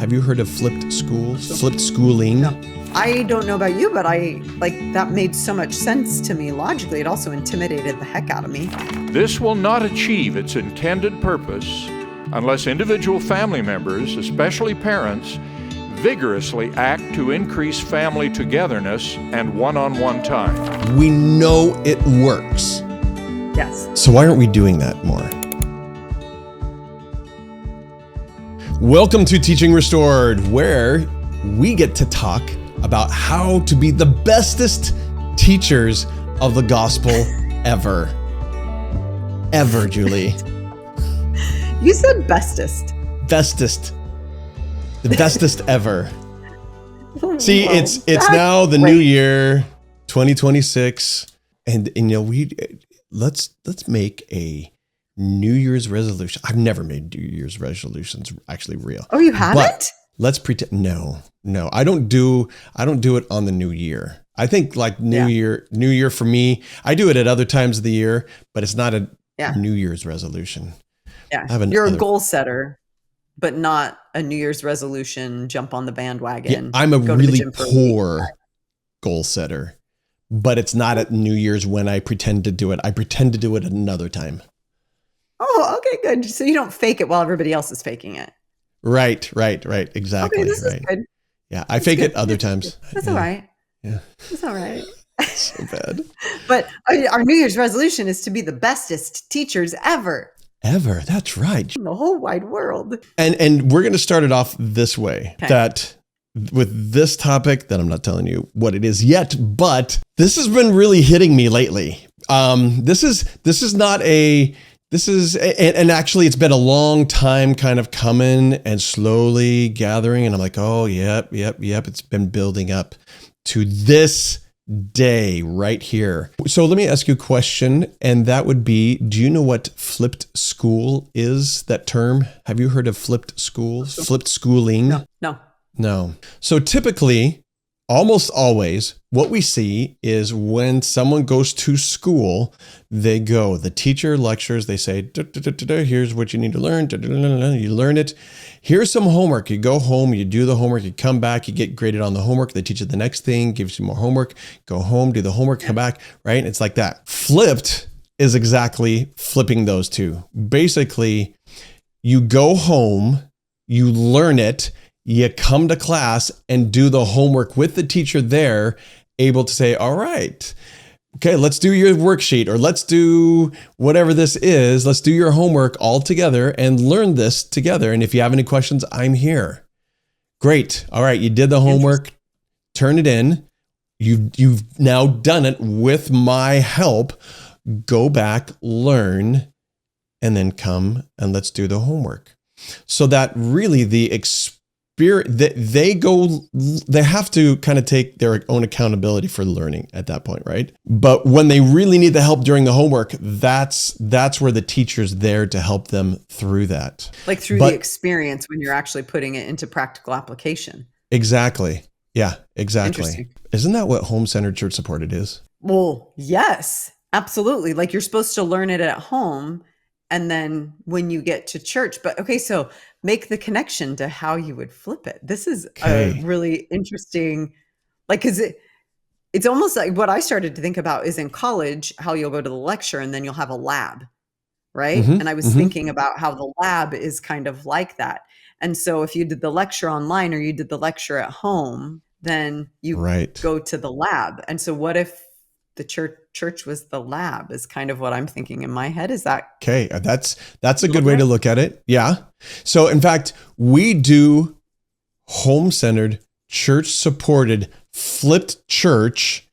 Have you heard of flipped schools? Flipped schooling? No. I don't know about you, but that made so much sense to me logically. It also intimidated the heck out of me. This will not achieve its intended purpose unless individual family members, especially parents, vigorously act to increase family togetherness and one-on-one time. We know it works. Yes. So why aren't we doing that more? Welcome to Teaching Restored, where we get to talk about how to be the bestest teachers of the gospel ever. Ever, Julie. You said bestest. Bestest. The bestest ever. See, Well, it's now the new year, 2026, and let's make a New Year's resolution. I've never made New Year's resolutions actually real. Oh, you haven't? But let's pretend. No, I don't do it on the new year. I think like New Year for me, I do it at other times of the year, but it's not a New Year's resolution. Yeah, you're a goal setter, but not a New Year's resolution, jump on the bandwagon. Yeah, I'm a really poor goal setter, but it's not at New Year's when I pretend to do it. I pretend to do it at another time. Oh, okay, good. So you don't fake it while everybody else is faking it. Right. Exactly. Okay, this right. is good. Yeah, I fake it other times. That's all right. Yeah. It's all right. So bad. But our New Year's resolution is to be the bestest teachers ever. Ever. That's right. In the whole wide world. And we're going to start it off this way. Okay. That with this topic that I'm not telling you what it is yet, but this has been really hitting me lately. This is actually it's been a long time kind of coming and slowly gathering. And I'm like, oh, yep. It's been building up to this day right here. So let me ask you a question. And that would be, do you know what flipped school is, that term? Have you heard of flipped schools? Flipped schooling? No. So typically, almost always, what we see is when someone goes to school, the teacher lectures, they say, here's what you need to learn, you learn it. Here's some homework. You go home, you do the homework, you come back, you get graded on the homework. They teach you the next thing, gives you more homework, go home, do the homework, come back, right? It's like that. Flipped is exactly flipping those two. Basically, you go home, you learn it, you come to class and do the homework with the teacher there, able to say, all right, okay, let's do your worksheet, or let's do whatever this is. Let's do your homework all together and learn this together. And if you have any questions, I'm here. Great. All right, you did the homework, turn it in. You've now done it with my help. Go back, learn, and then come and let's do the homework. So that really the they have to kind of take their own accountability for learning at that point, right? But when they really need the help during the homework, that's where the teacher's there to help them through that. Like the experience when you're actually putting it into practical application. Exactly. Yeah, exactly. Isn't that what home-centered church supported is? Well, yes, absolutely. Like you're supposed to learn it at home and then when you get to church. But okay, so make the connection to how you would flip it. This is a really interesting, because it's almost like what I started to think about is in college, how you'll go to the lecture and then you'll have a lab, right? Mm-hmm, and I was thinking about how the lab is kind of like that. And so if you did the lecture online or you did the lecture at home, then you go to the lab. And so what if the church was the lab is kind of what I'm thinking in my head. Is that okay? That's a good way to look at it. Yeah. So in fact, we do home-centered, church-supported, flipped church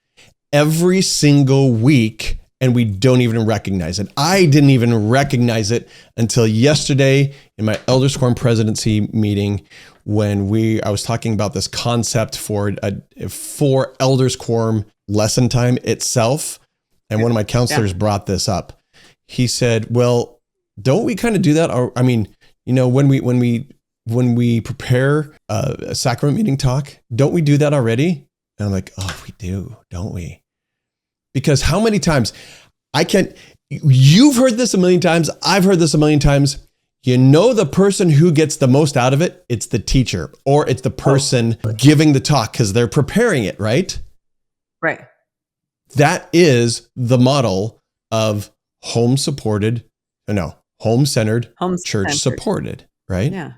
every single week, and we don't even recognize it. I didn't even recognize it until yesterday in my Elders Quorum presidency meeting when I was talking about this concept for Elders Quorum lesson time itself. And one of my counselors brought this up. He said, well, don't we kind of do that? Or, I mean, when we prepare a sacrament meeting talk, don't we do that already? And I'm like, oh, we do, don't we? Because how many times you've heard this a million times. I've heard this a million times. You know, the person who gets the most out of it, it's the teacher, or it's the person giving the talk because they're preparing it, right? Right. That is the model of home-centered, church-supported, right? Yeah.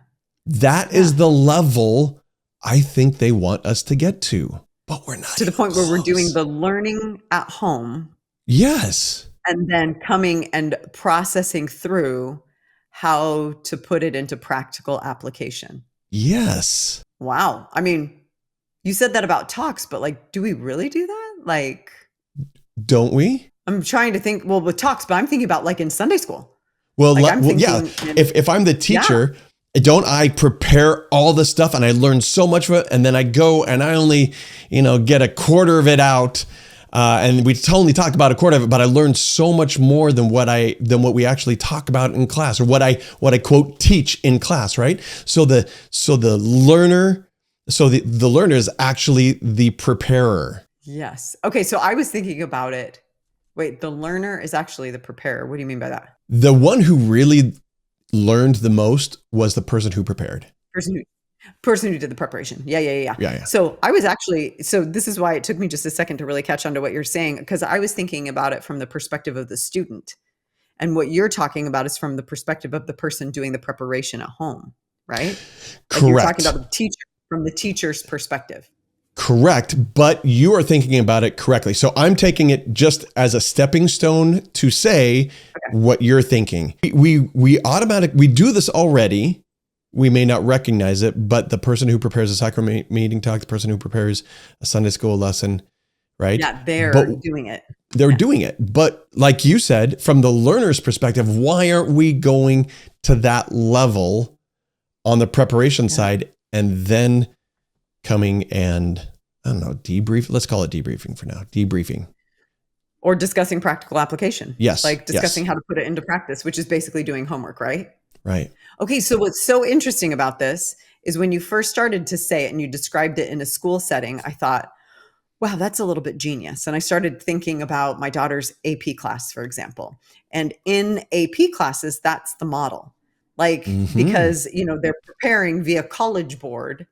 That is the level I think they want us to get to, but we're not. To the point where we're doing the learning at home. Yes. And then coming and processing through how to put it into practical application. Yes. Wow. I mean, you said that about talks, but like, do we really do that? Like, don't we? I'm trying to think, well, with talks, but I'm thinking about like in Sunday school. Well, if I'm the teacher, don't I prepare all the stuff and I learn so much of it, and then I go and I only, get a quarter of it out. And we only talked about a quarter of it, but I learned so much more than what we actually talk about in class, or what I quote teach in class, right? So the learner is actually the preparer. Yes. Okay. So I was thinking about it. Wait, the learner is actually the preparer. What do you mean by that? The one who really learned the most was the person who prepared. Person who did the preparation. Yeah. So this is why it took me just a second to really catch on to what you're saying, because I was thinking about it from the perspective of the student. And what you're talking about is from the perspective of the person doing the preparation at home, right? Correct. Like you're talking about the teacher from the teacher's perspective. Correct. But you are thinking about it correctly. So I'm taking it just as a stepping stone to say what you're thinking. We do this already. We may not recognize it, but the person who prepares a sacrament meeting talk, the person who prepares a Sunday school lesson, right? Yeah, they're doing it. They're doing it. But like you said, from the learner's perspective, why aren't we going to that level on the preparation side and then coming and, I don't know, debrief? Let's call it debriefing for now. Debriefing. Or discussing practical application. Yes. Like discussing how to put it into practice, which is basically doing homework, right? Right. Okay, so what's so interesting about this is when you first started to say it and you described it in a school setting, I thought, wow, that's a little bit genius. And I started thinking about my daughter's AP class, for example. And in AP classes, that's the model. Like, because, they're preparing via College Board.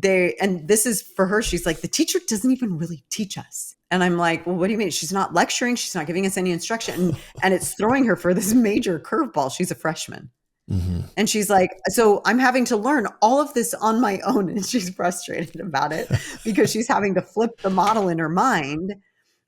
And this is for her, she's like, the teacher doesn't even really teach us. And I'm like, well, what do you mean? She's not lecturing. She's not giving us any instruction. And it's throwing her for this major curveball. She's a freshman. And she's like, so I'm having to learn all of this on my own. And she's frustrated about it because she's having to flip the model in her mind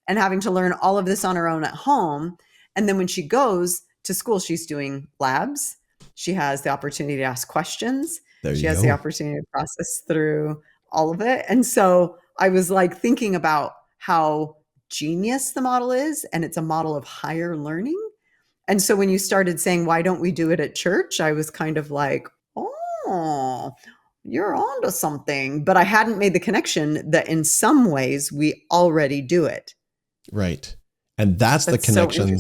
and having to learn all of this on her own at home. And then when she goes to school, she's doing labs. She has the opportunity to ask questions. She has the opportunity to process through all of it. And so I was like thinking about how genius the model is. And it's a model of higher learning. And so when you started saying, why don't we do it at church? I was kind of like, oh, you're onto something. But I hadn't made the connection that in some ways we already do it. Right. And that's the connection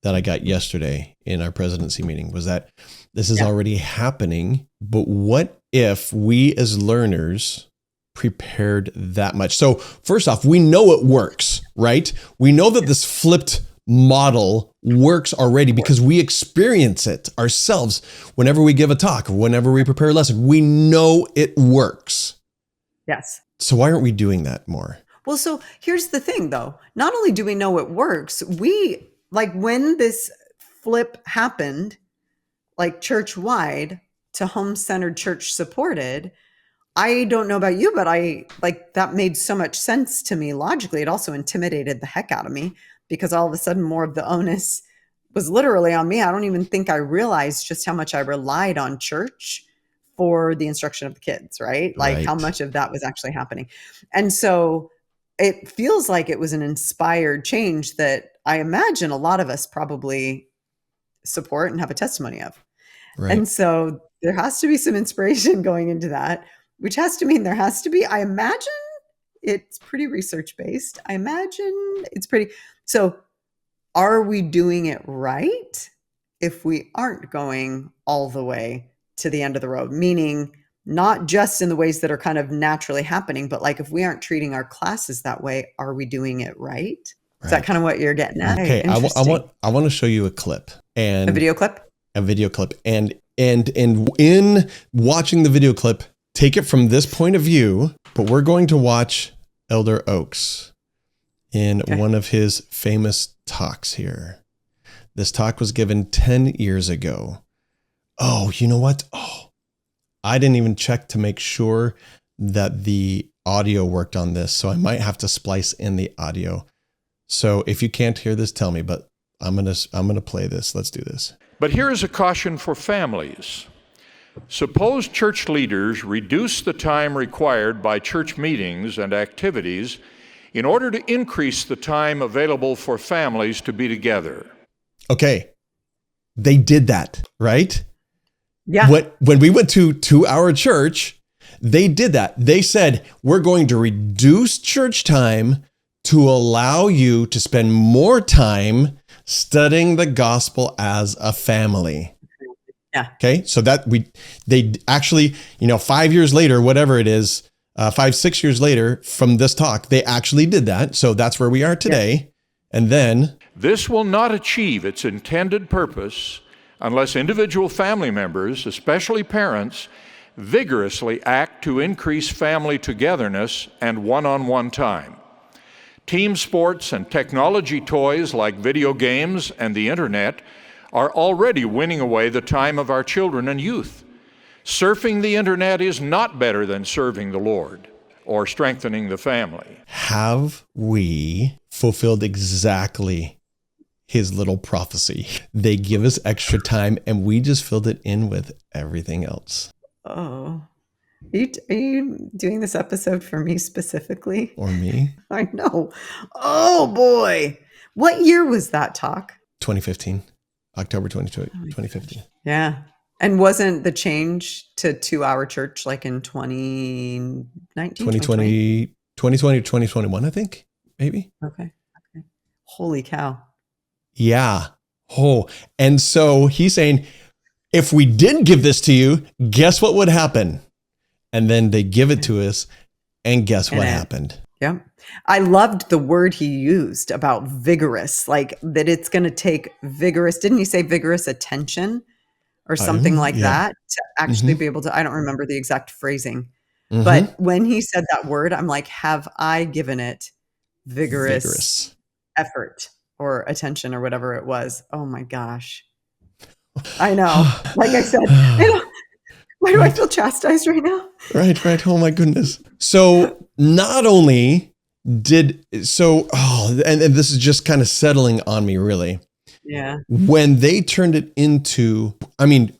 that I got yesterday in our presidency meeting, was that this is already happening. But what if we as learners prepared that much? So first off, we know it works, right? We know that this flipped model works already because we experience it ourselves whenever we give a talk or whenever we prepare a lesson. We know it works. Yes. So why aren't we doing that more? Well, so here's the thing though. Not only do we know it works, when this flip happened, like church-wide to home-centered church supported, I don't know about you, but that made so much sense to me logically. It also intimidated the heck out of me because all of a sudden more of the onus was literally on me. I don't even think I realized just how much I relied on church for the instruction of the kids, right? Like how much of that was actually happening. And so it feels like it was an inspired change that I imagine a lot of us probably support and have a testimony of. Right. And so there has to be some inspiration going into that, which has to mean there has to be, I imagine it's pretty research-based. I imagine it's pretty. So are we doing it right if we aren't going all the way to the end of the road? Meaning not just in the ways that are kind of naturally happening, but like if we aren't treating our classes that way, are we doing it right? Is that kind of what you're getting at? Okay, I want to show you a clip. And a video clip? A video clip. And And in watching the video clip, take it from this point of view, but we're going to watch Elder Oaks in one of his famous talks here. This talk was given 10 years ago. Oh, you know what? Oh, I didn't even check to make sure that the audio worked on this. So I might have to splice in the audio. So if you can't hear this, tell me, but I'm going to play this. Let's do this. But here is a caution for families. Suppose church leaders reduce the time required by church meetings and activities in order to increase the time available for families to be together. Okay. They did that, right? Yeah. When we went to our church, they did that. They said, we're going to reduce church time to allow you to spend more time studying the gospel as a family. Yeah. Okay. So they actually, 5 years later, whatever it is, 6 years later from this talk, they actually did that. So that's where we are today. Yeah. And then this will not achieve its intended purpose unless individual family members, especially parents, vigorously act to increase family togetherness and one-on-one time. Team sports and technology toys like video games and the internet are already winning away the time of our children and youth. Surfing the internet is not better than serving the Lord or strengthening the family. Have we fulfilled exactly his little prophecy? They give us extra time and we just filled it in with everything else. Oh, are you doing this episode for me specifically? Or me? I know. Oh boy. What year was that talk? 2015, October 2015. Yeah. And wasn't the change to 2-hour church like in 2019? 2020, 2021, I think, maybe. Okay. Holy cow. Yeah. Oh, and so he's saying, if we did give this to you, guess what would happen? And then they give it to us, and guess what happened? Yeah. I loved the word he used about vigorous, like that it's going to take vigorous. Didn't he say vigorous attention or something like that to actually be able to, I don't remember the exact phrasing, but when he said that word, I'm like, have I given it vigorous effort or attention or whatever it was? Oh my gosh. I know. Like I said, why do I feel chastised right now? Right. Oh my goodness. So not only and this is just kind of settling on me really. Yeah. When they turned it into, I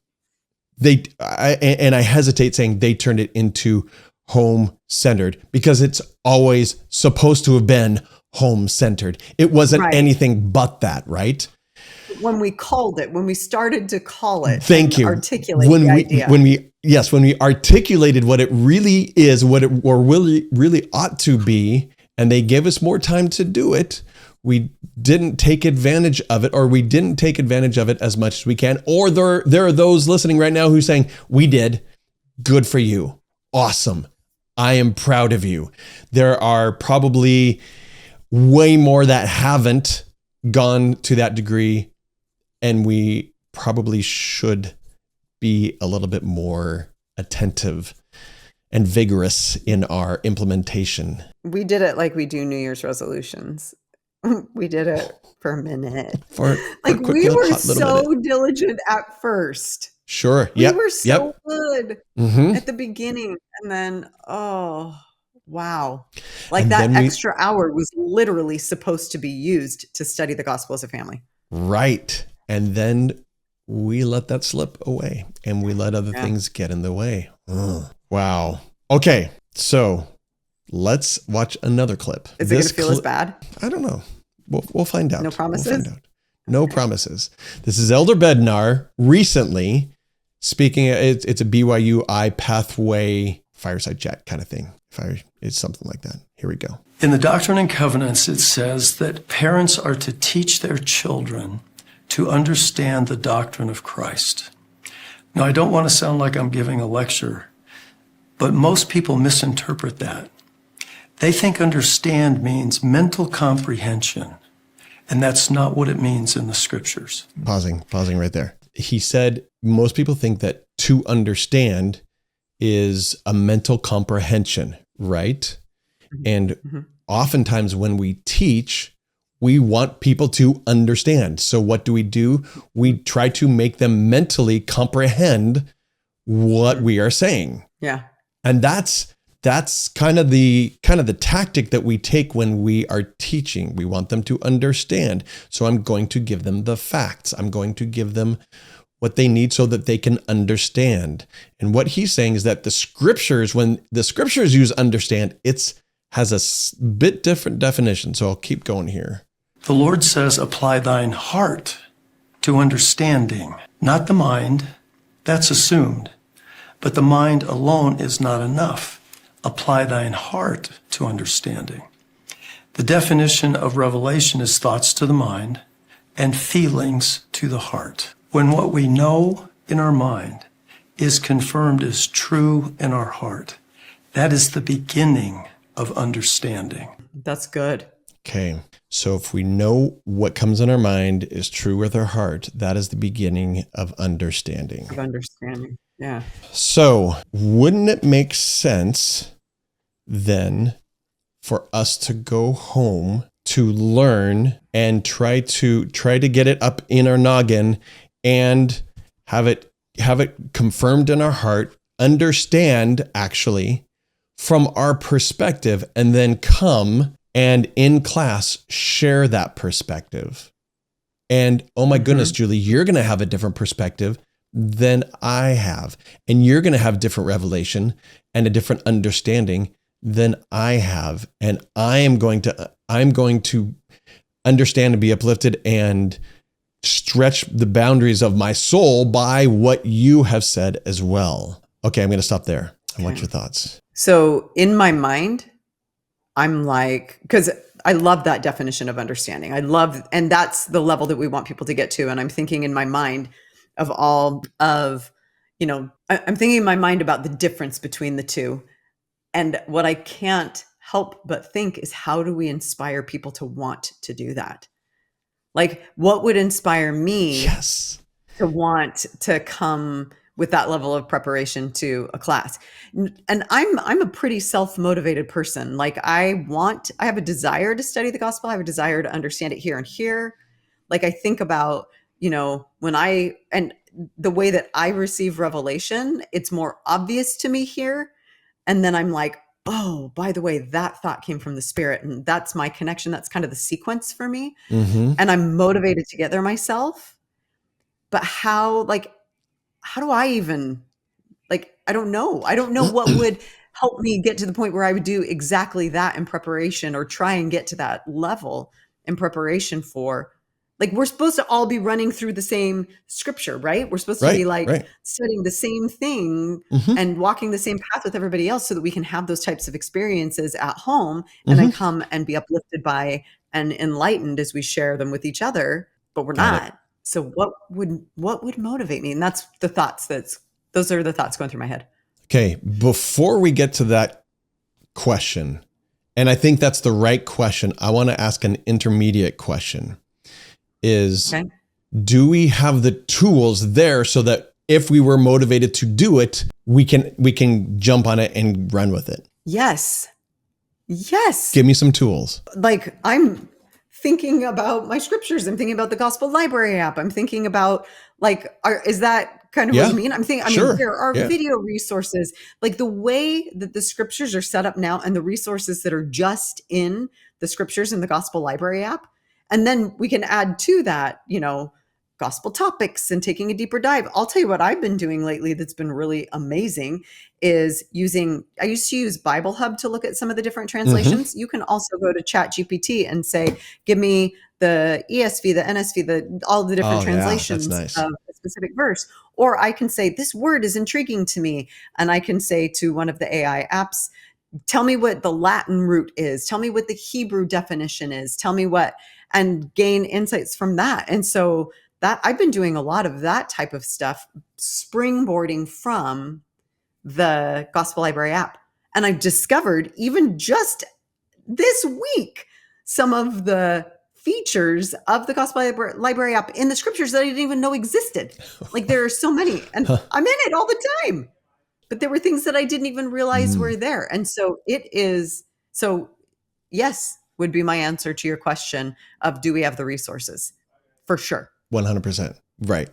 hesitate saying they turned it into home-centered because it's always supposed to have been home-centered. It wasn't anything but that, right? When we started to call it, articulate the idea. When we articulated what it really is, what it really ought to be, and they gave us more time to do it, we didn't take advantage of it, or we didn't take advantage of it as much as we can. Or there are those listening right now who's saying, we did. Good for you. Awesome. I am proud of you. There are probably way more that haven't gone to that degree. And we probably should be a little bit more attentive and vigorous in our implementation. We did it like we do New Year's resolutions. We did it for a minute. We were so diligent at first. Sure. We were so good at the beginning. And then, oh, wow. Like that extra hour was literally supposed to be used to study the gospel as a family. Right. And then we let that slip away and we let other things get in the way. Wow. Okay. So let's watch another clip. Is it going to feel as bad? I don't know. We'll find out. No promises? We'll find out. No promises. This is Elder Bednar recently speaking. It's a BYU iPathway fireside chat kind of thing. It's something like that. Here we go. In the Doctrine and Covenants, it says that parents are to teach their children to understand the doctrine of Christ. Now, I don't want to sound like I'm giving a lecture, but most people misinterpret that. They think understand means mental comprehension, and that's not what it means in the scriptures. Pausing right there. he said most people think that to understand is a mental comprehension, right? And Mm-hmm. oftentimes when we teach, we want people to understand. So what do? We try to make them mentally comprehend what we are saying. Yeah. And that's kind of the tactic that we take when we are teaching. We want them to understand. So I'm going to give them the facts. I'm going to give them what they need so that they can understand. And what he's saying is that the scriptures, when the scriptures use understand, has a bit different definition. So I'll keep going here. The Lord says, apply thine heart to understanding, not the mind. That's assumed. But the mind alone is not enough. Apply thine heart to understanding. The definition of revelation is thoughts to the mind and feelings to the heart. When what we know in our mind is confirmed as true in our heart, that is the beginning of understanding. That's good. Okay. So if we know what comes in our mind is true with our heart, that is the beginning of understanding. Of understanding. Yeah. So wouldn't it make sense then for us to go home to learn and try to get it up in our noggin and have it confirmed in our heart, understand actually from our perspective, and then come and in class share that perspective. And oh my goodness, Julie, you're going to have a different perspective than I have. And you're going to have different revelation and a different understanding than I have. And I'm going to understand and be uplifted and stretch the boundaries of my soul by what you have said as well. Okay, I'm going to stop there. I want your thoughts. So in my mind, I'm like, because I love that definition of understanding. And that's the level that we want people to get to. And I'm thinking in my mind of all of, I'm thinking in my mind about the difference between the two. And what I can't help but think is, how do we inspire people to want to do that? Like, what would inspire me to want to come with that level of preparation to a class? And I'm a pretty self-motivated person. Like, I have a desire to study the gospel. I have a desire to understand it here and here. Like, I think about, and the way that I receive revelation, it's more obvious to me here. And then I'm like, oh, by the way, that thought came from the Spirit, and that's my connection. That's kind of the sequence for me. Mm-hmm. And I'm motivated to get there myself. But how do I even, I don't know. I don't know what would help me get to the point where I would do exactly that in preparation, or try and get to that level in preparation for, we're supposed to all be running through the same scripture, right? We're supposed to be studying the same thing and walking the same path with everybody else, so that we can have those types of experiences at home and then come and be uplifted by and enlightened as we share them with each other, but we're not. So what would motivate me? And that's the thoughts those are the thoughts going through my head. Okay. Before we get to that question, and I think that's the right question, I want to ask an intermediate question. Do we have the tools there so that if we were motivated to do it, we can jump on it and run with it? Yes. Give me some tools. I'm thinking about my scriptures. I'm thinking about the Gospel Library app. I'm thinking about is that kind of what you mean? There are video resources, the way that the scriptures are set up now, and the resources that are just in the scriptures in the Gospel Library app. And then we can add to that, gospel topics and taking a deeper dive. I'll tell you what I've been doing lately that's been really amazing is I used to use Bible Hub to look at some of the different translations. You can also go to ChatGPT and say, give me the ESV, the NSV, all the different translations of a specific verse. Or I can say, this word is intriguing to me. And I can say to one of the AI apps, tell me what the Latin root is. Tell me what the Hebrew definition is. Tell me and gain insights from that. And so that I've been doing a lot of that type of stuff, springboarding from the Gospel Library app. And I've discovered, even just this week, some of the features of the Gospel Library app in the scriptures that I didn't even know existed. Like there are so many, and I'm in it all the time. But there were things that I didn't even realize were there. And so yes, would be my answer to your question of, do we have the resources? For sure. 100%. Right.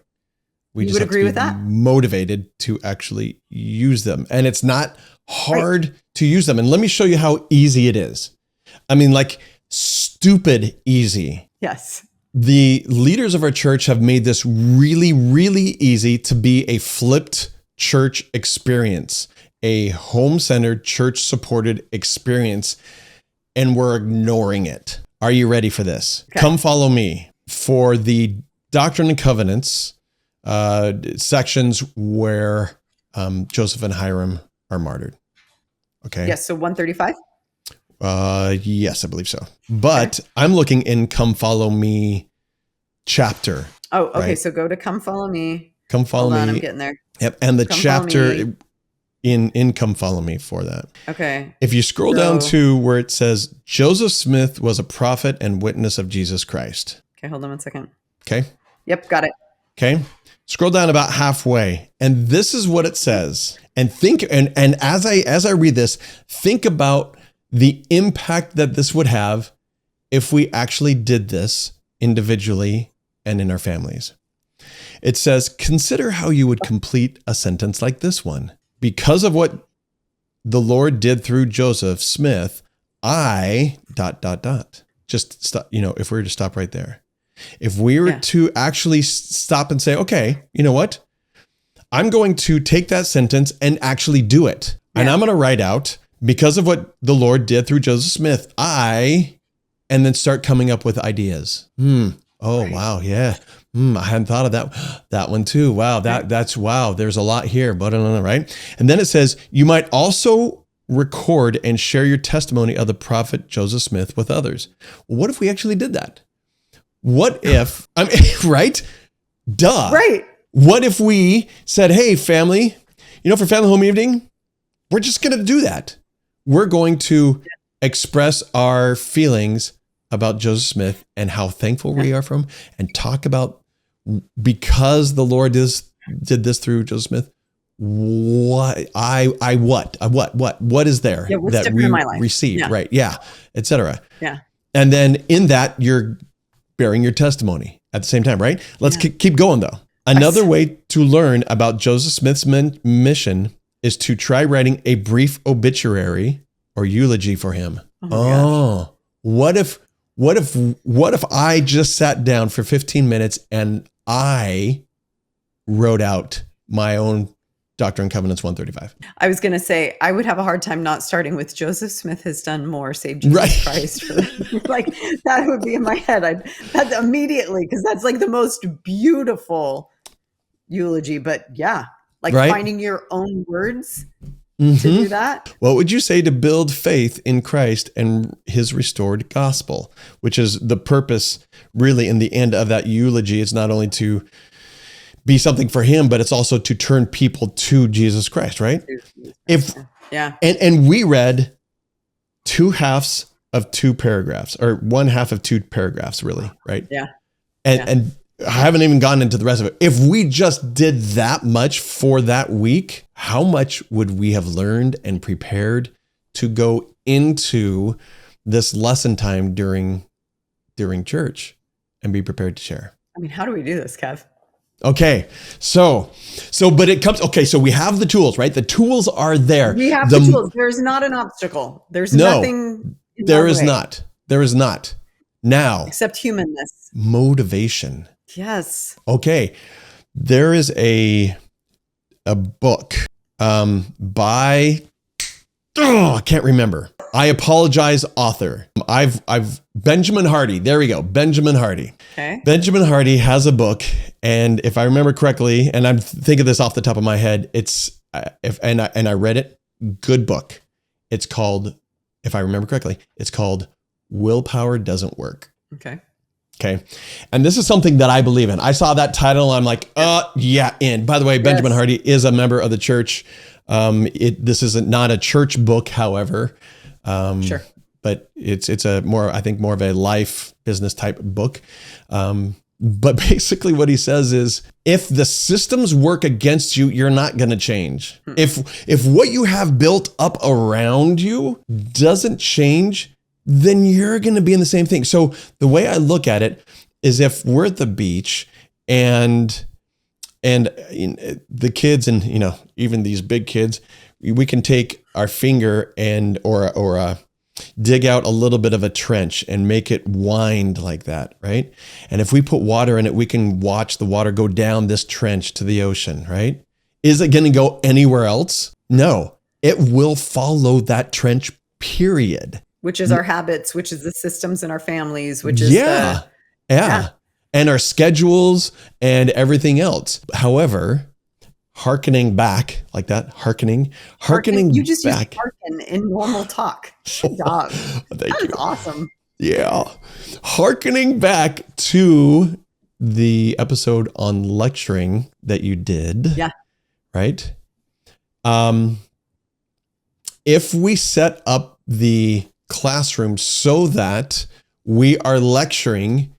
We You just would have agree to be with that? motivated to actually use them. And it's not hard to use them. And let me show you how easy it is. I mean, like stupid easy. Yes. The leaders of our church have made this really, really easy to be a flipped church experience, a home-centered, church-supported experience, and we're ignoring it. Are you ready for this? Okay. Come follow me for the Doctrine and Covenants sections where Joseph and Hiram are martyred. Okay. Yes. So 135. Yes, I believe so. But I'm looking in Come Follow Me chapter. Oh, okay. Right? So go to Come Follow Me. Come Follow Hold on, Me. I'm getting there. Yep. And the Come chapter Follow Me. in Come Follow Me for that. Okay. If you scroll So- down to where it says Joseph Smith was a prophet and witness of Jesus Christ. Okay. Hold on one second. Okay. Yep. Got it. Okay. Scroll down about halfway. And this is what it says. And think, and as I read this, think about the impact that this would have if we actually did this individually and in our families. It says, consider how you would complete a sentence like this one. Because of what the Lord did through Joseph Smith, I ... Just stop, if we were to stop right there. If we were to actually stop and say, okay, you know what? I'm going to take that sentence and actually do it. Yeah. And I'm going to write out, because of what the Lord did through Joseph Smith, and then start coming up with ideas. Oh, right. Wow. Yeah. I hadn't thought of that one too. Wow. That's wow. There's a lot here, but right. And then it says, you might also record and share your testimony of the prophet Joseph Smith with others. Well, what if we actually did that? What if, right? Duh. Right. What if we said, hey, family, for family home evening, we're just going to do that. We're going to express our feelings about Joseph Smith and how thankful we are for him, and talk about, because the Lord did this through Joseph Smith, what is there that we received, right? Yeah, etc. Yeah. And then in that, you're bearing your testimony at the same time, right? Let's keep going though. Another way to learn about Joseph Smith's mission is to try writing a brief obituary or eulogy for him. Oh, what if I just sat down for 15 minutes and I wrote out my own Doctrine and Covenants 135? I was going to say, I would have a hard time not starting with Joseph Smith has done more, save Jesus Christ. Like that would be in my head. That's immediately, because that's like the most beautiful eulogy. But yeah, like finding your own words to do that. What would you say to build faith in Christ and his restored gospel, which is the purpose really in the end of that eulogy? It's not only to be something for him, but it's also to turn people to Jesus Christ, right? And we read 2/2 of 2 paragraphs, or 1/2 of 2 paragraphs, really, right? Yeah. And I haven't even gone into the rest of it. If we just did that much for that week, how much would we have learned and prepared to go into this lesson time during church and be prepared to share? I mean, how do we do this, Kev? Okay. So, but it comes, okay. So we have the tools, right? The tools are there. We have the tools. There's not an obstacle. There's nothing. There is not. There is not. Now. Except humanness. Motivation. Yes. Okay. There is a book by, I can't remember. I apologize, author. I've Benjamin Hardy. There we go. Benjamin Hardy. Okay. Benjamin Hardy has a book, and if I remember correctly, and I'm thinking this off the top of my head, it's and I read it. Good book. It's called, if I remember correctly, it's called Willpower Doesn't Work. Okay. Okay. And this is something that I believe in. I saw that title. I'm like, yeah, in. By the way, Benjamin Hardy is a member of the church. This is not a church book, however. Sure. but it's a more, I think, more of a life business type book. But basically what he says is, if the systems work against you, you're not going to change. If what you have built up around you doesn't change, then you're going to be in the same thing. So the way I look at it is, if we're at the beach and the kids, and even these big kids, we can take our finger and or dig out a little bit of a trench and make it wind like that, right? And if we put water in it, we can watch the water go down this trench to the ocean, right? Is it going to go anywhere else? No, it will follow that trench, period. Which is our habits, which is the systems in our families, which is yeah. And our schedules and everything else. However, hearkening back like that, hearkening you just back. use hearken in normal talk. Good job. Thank you. Awesome. Yeah. Hearkening back to the episode on lecturing that you did. Yeah. Right. If we set up the classroom so that we are lecturing,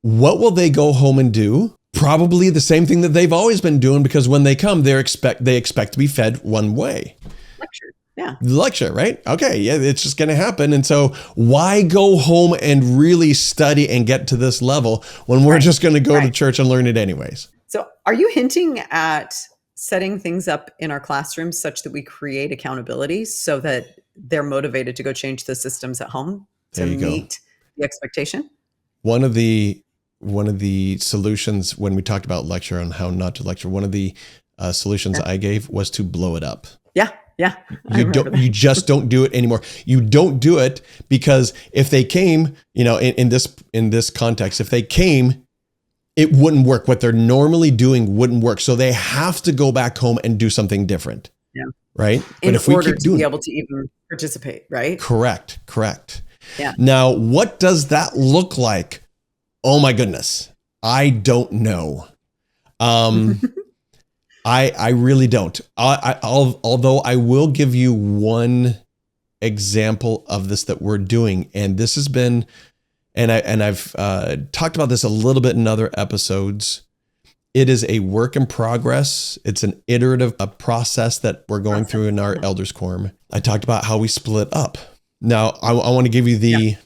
what will they go home and do? Probably the same thing that they've always been doing, because when they come, they expect to be fed one way. Lecture, right? Okay, yeah, it's just going to happen. And so why go home and really study and get to this level when we're just going to go to church and learn it anyways? So are you hinting at setting things up in our classrooms such that we create accountability so that they're motivated to go change the systems at home to meet the expectation? One of the solutions when we talked about lecture and how not to lecture, one of the solutions I gave was to blow it up. Yeah. You just don't do it anymore. You don't do it because if they came, in this context, if they came, it wouldn't work. What they're normally doing wouldn't work. So they have to go back home and do something different. Yeah. Right. In order to be able to even participate, right? Correct. Yeah. Now, what does that look like? Oh my goodness. I don't know. I really don't. Although I will give you one example of this that we're doing, and this has been, and I've talked about this a little bit in other episodes. It is a work in progress. It's an iterative process that we're going through in our elders quorum. I talked about how we split up. Now I want to give you the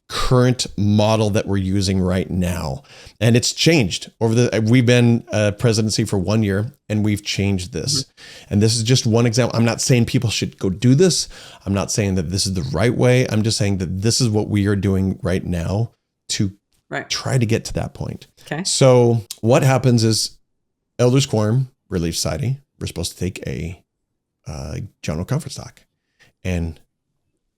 current model that we're using right now. And it's changed we've been presidency for 1 year, and we've changed this. And this is just one example. I'm not saying people should go do this. I'm not saying that this is the right way. I'm just saying that this is what we are doing right now to try to get to that point. Okay. So what happens is elders quorum, Relief Society, we're supposed to take a general conference talk and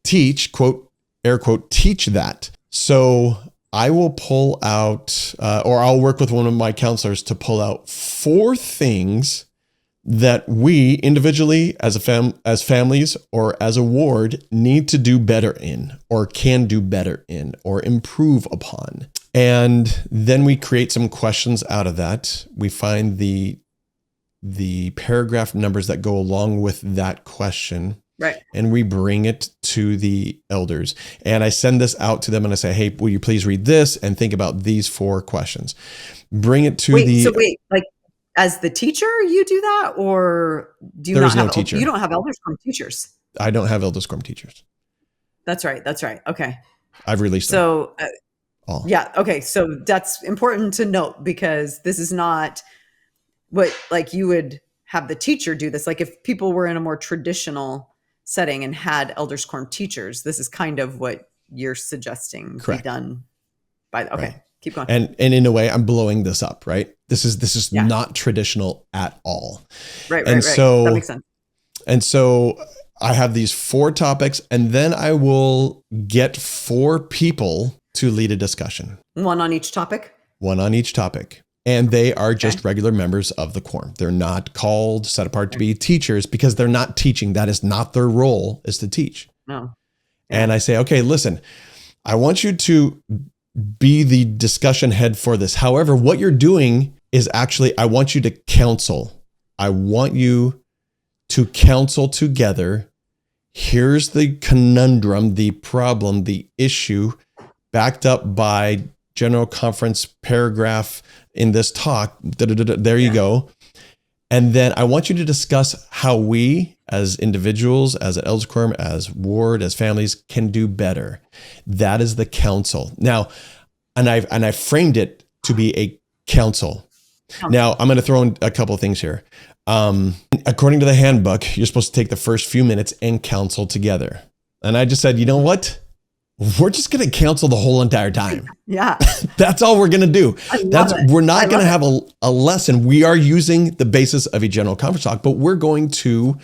teach, quote, air quote, teach that. So I will pull out, or I'll work with one of my counselors to pull out 4 things that we individually as families or as a ward need to do better in, or can do better in, or improve upon. And then we create some questions out of that. We find the paragraph numbers that go along with that question. Right. And we bring it to the elders. And I send this out to them and I say, hey, will you please read this and think about these 4 questions? Bring it to like as the teacher, you do that, or do you not have teacher? You don't have elders quorum teachers. I don't have elders quorum teachers. That's right. Okay. I've released them. So yeah. Okay. So that's important to note, because this is not what, like, you would have the teacher do this. Like if people were in a more traditional setting and had elders quorum teachers, this is kind of what you're suggesting be done by keep going. And in a way, I'm blowing this up, right? This is not traditional at all. Right. So that makes sense. And so I have these 4 topics, and then I will get 4 people to lead a discussion. One on each topic. And they are just regular members of the quorum. They're not called, set apart to be teachers, because they're not teaching. That is not their role, is to teach. No. And I say, okay, listen, I want you to be the discussion head for this. However, what you're doing is actually, I want you to counsel. I want you to counsel together. Here's the conundrum, the problem, the issue, backed up by general conference paragraph in this talk. There you go. And then I want you to discuss how we as individuals, as an elders quorum, as ward, as families can do better. That is the counsel. Now, and I framed it to be a counsel. Now, I'm going to throw in a couple of things here. According to the handbook, you're supposed to take the first few minutes and counsel together. And I just said, you know what? We're just going to counsel the whole entire time. Yeah. That's all we're going to do. We're not going to have a lesson. We are using the basis of a general conference talk, but we're going to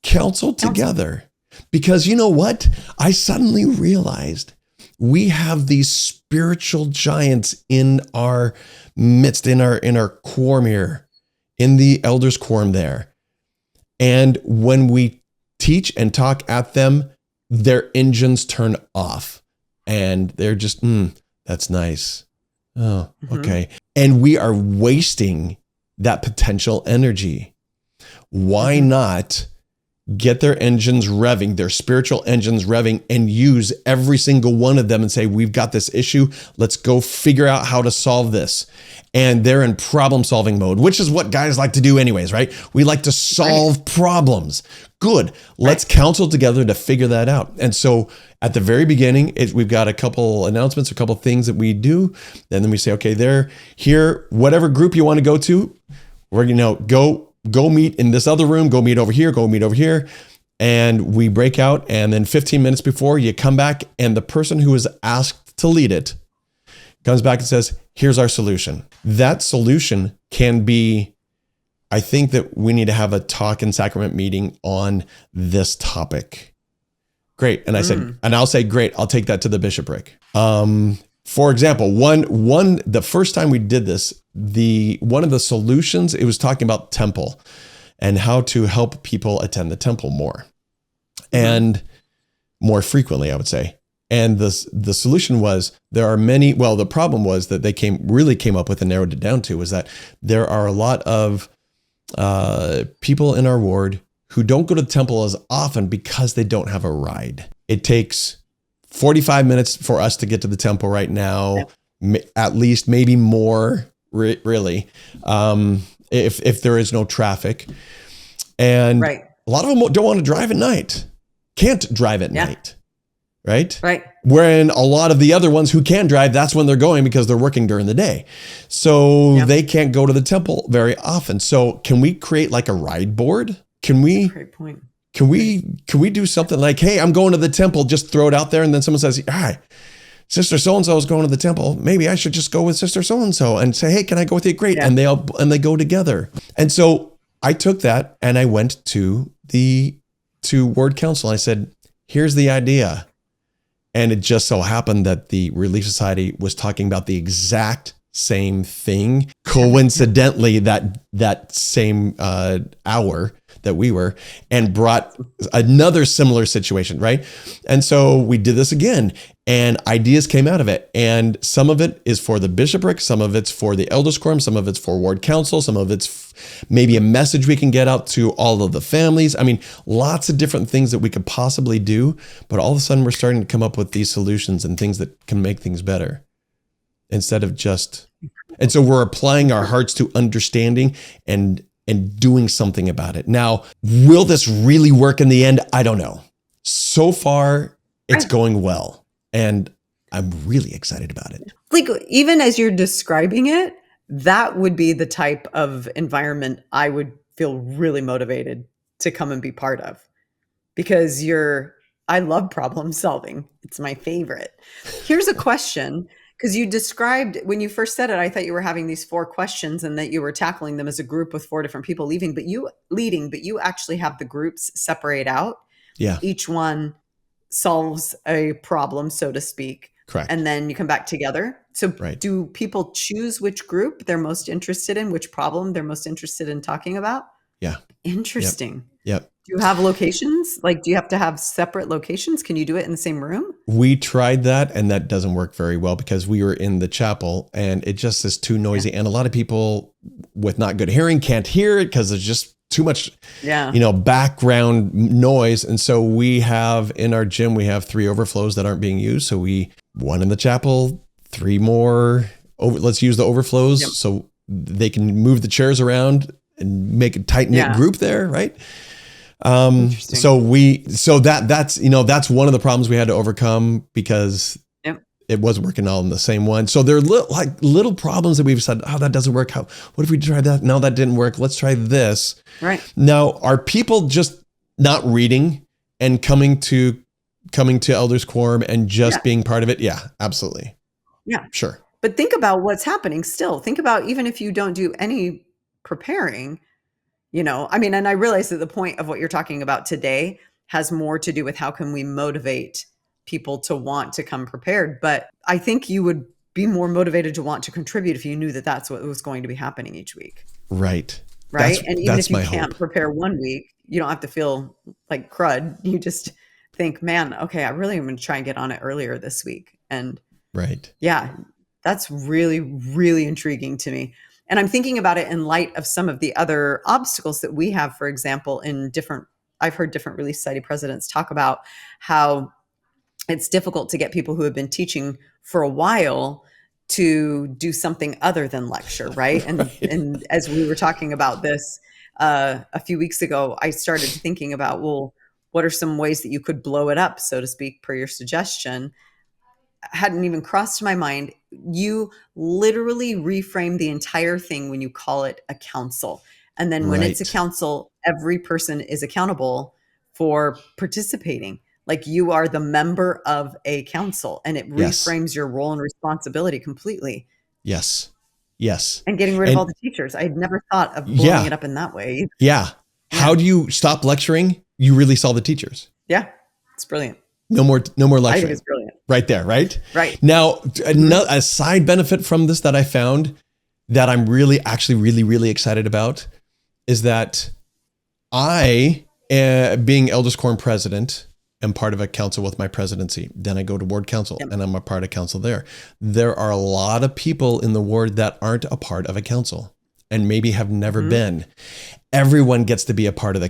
counsel together. Because you know what? I suddenly realized we have these spiritual giants in our midst, in our quorum here, in the elders quorum there. And when we teach and talk at them, their engines turn off and they're just, that's nice. Oh, okay. And we are wasting that potential energy. Why not get their engines revving, their spiritual engines revving, and use every single one of them and say, we've got this issue. Let's go figure out how to solve this. And they're in problem solving mode, which is what guys like to do anyways, right? We like to solve problems. Good. Let's counsel together to figure that out. And so at the very beginning, we've got a couple announcements, a couple things that we do. And then we say, okay, they're here, whatever group you want to go to, we're going to go meet in this other room, go meet over here. And we break out. And then 15 minutes before you come back and the person who was asked to lead it comes back and says, here's our solution. That solution can be, I think that we need to have a talk and sacrament meeting on this topic. Great. And I said, and I'll say, great, I'll take that to the bishopric. For example, the first time we did this, one of the solutions, it was talking about temple and how to help people attend the temple more and more frequently, I would say. And the solution was the problem was that they came up with and narrowed it down to was that there are a lot of people in our ward who don't go to the temple as often because they don't have a ride. It takes 45 minutes for us to get to the temple right now, at least, maybe more, really, if there is no traffic. And a lot of them don't want to drive at night, can't drive at night, right? Right. Wherein a lot of the other ones who can drive, that's when they're going because they're working during the day. So they can't go to the temple very often. So can we create like a ride board? Great point. Can we do something like, hey, I'm going to the temple, just throw it out there. And then someone says, hi, Sister so-and-so is going to the temple. Maybe I should just go with Sister so-and-so and say, hey, can I go with you? Great. Yeah. And they go together. And so I took that and I went to ward council. I said, here's the idea. And it just so happened that the Relief Society was talking about the exact same thing. Coincidentally, that same hour that we were, and brought another similar situation, right? And so we did this again, and ideas came out of it. And some of it is for the bishopric, some of it's for the elders quorum, some of it's for ward council, some of it's maybe a message we can get out to all of the families. I mean, lots of different things that we could possibly do, but all of a sudden we're starting to come up with these solutions and things that can make things better instead of just, and so we're applying our hearts to understanding and doing something about it. Now, will this really work in the end? I don't know. So far, it's going well, and I'm really excited about it. Like, even as you're describing it, that would be the type of environment I would feel really motivated to come and be part of, because I love problem solving. It's my favorite. Here's a question. Because you described, when you first said it, I thought you were having these 4 questions and that you were tackling them as a group with 4 different people leading, but you actually have the groups separate out. Yeah. Each one solves a problem, so to speak. Correct. And then you come back together. So do people choose which group they're most interested in, which problem they're most interested in talking about? Yeah. Interesting. Yep. Do you have locations? Like, do you have to have separate locations? Can you do it in the same room? We tried that, and that doesn't work very well because we were in the chapel and it just is too noisy. And a lot of people with not good hearing can't hear it because there's just too much, Yeah. background noise. And so we have in our gym, we have 3 overflows that aren't being used. So one in the chapel, 3 more let's use the overflows. Yep. So they can move the chairs around and make a tight knit group there. Right. So that's one of the problems we had to overcome because it wasn't working all in the same one. So there are little problems that we've said, oh, that doesn't work. What if we tried that? No, that didn't work. Let's try this. Right. Now, are people just not reading and coming to Elders Quorum and just being part of it? Yeah, absolutely. Yeah. Sure. But think about what's happening still. Think about even if you don't do any preparing, and I realize that the point of what you're talking about today has more to do with how can we motivate people to want to come prepared. But I think you would be more motivated to want to contribute if you knew that that's what was going to be happening each week. Right. Right. And even if you my can't hope. prepare one week, you don't have to feel like crud. You just think, man, okay, I really am going to try and get on it earlier this week. And right. Yeah, that's really, really intriguing to me. And I'm thinking about it in light of some of the other obstacles that we have, for example, I've heard different Relief Society presidents talk about how it's difficult to get people who have been teaching for a while to do something other than lecture, right? And as we were talking about this a few weeks ago, I started thinking about, well, what are some ways that you could blow it up, so to speak, per your suggestion? Hadn't even crossed my mind. You literally reframe the entire thing when you call it a counsel. And then when it's a counsel, every person is accountable for participating. Like you are the member of a council, and it reframes your role and responsibility completely. Yes. Yes. And getting rid of all the teachers. I had never thought of blowing it up in that way. Yeah. How do you stop lecturing? You really saw the teachers. Yeah. It's brilliant. No more lecturing. I think it's brilliant. Right there, right? Right. Now, a side benefit from this that I found that I'm really excited about is that I, being Elders Quorum president, am part of a council with my presidency. Then I go to ward council and I'm a part of council there. There are a lot of people in the ward that aren't a part of a council and maybe have never been. Everyone gets to be a part of a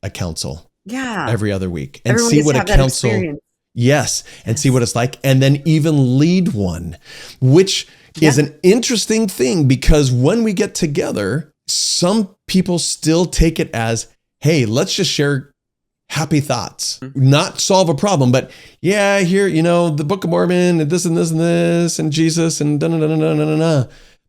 council. Yeah. Every other week and Everyone see gets what to a have that council. experience. Yes. And see what it's like. And then even lead one, which is an interesting thing because when we get together, some people still take it as, hey, let's just share happy thoughts, not solve a problem, but here, the Book of Mormon and this and this and this and Jesus and da-na-na-na-na-na-na.